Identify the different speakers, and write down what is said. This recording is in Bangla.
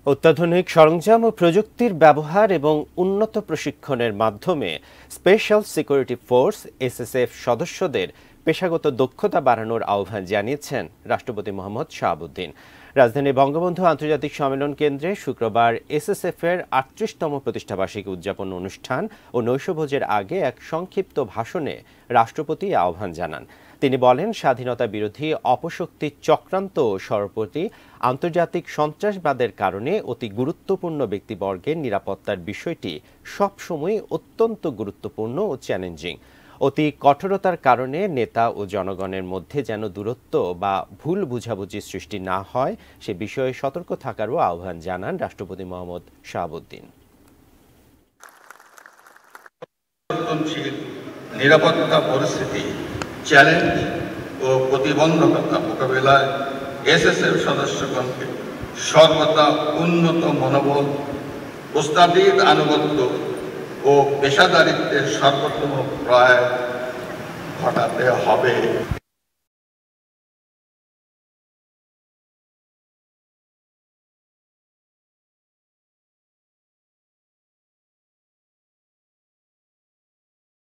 Speaker 1: অত্যাধুনিক সরঞ্জাম ও প্রযুক্তির ব্যবহার এবং উন্নত প্রশিক্ষণের মাধ্যমে স্পেশাল সিকিউরিটি ফোর্স এসএসএফ সদস্যদের পেশাগত দক্ষতা বাড়ানোর আহ্বান জানিয়েছেন রাষ্ট্রপতি মোহাম্মদ শাহাবুদ্দিন। রাজধানী বঙ্গবন্ধু আন্তর্জাতিক সম্মেলন কেন্দ্রে শুক্রবার এসএসএফের ৩৮তম প্রতিষ্ঠাবার্ষিকী উদযাপন অনুষ্ঠান ও নৈশভোজের আগে এক সংক্ষিপ্ত ভাষণে রাষ্ট্রপতি আহ্বান জানান। তিনি বলেন, স্বাধীনতা বিরোধী অপশক্তির চক্রান্ত ও সর্বোপরি আন্তর্জাতিক সন্ত্রাসবাদের কারণে অতি গুরুত্বপূর্ণ ব্যক্তিবর্গের নিরাপত্তার বিষয়টি সবসময় অত্যন্ত গুরুত্বপূর্ণ ও চ্যালেঞ্জিং। অতি কঠোরতার কারণে নেতা ও জনগণের মধ্যে যেন দূরত্ব বা ভুল বুঝাবুঝি সৃষ্টি না হয় সে বিষয়ে সতর্ক থাকারও আহ্বান জানান রাষ্ট্রপতি মোহাম্মদ শাহাবুদ্দিন।
Speaker 2: নিরাপত্তা পরিস্থিতি, চ্যালেঞ্জ ও প্রতিবন্ধকতা মোকাবেলায় এসএসএফ সদস্যগণকে সর্বদা উন্নত মনোবল, ওস্তাদির আনুগত্য ও পেশাদারিত্বের সর্বোত্তম প্রয়াস ঘটাতে হবে।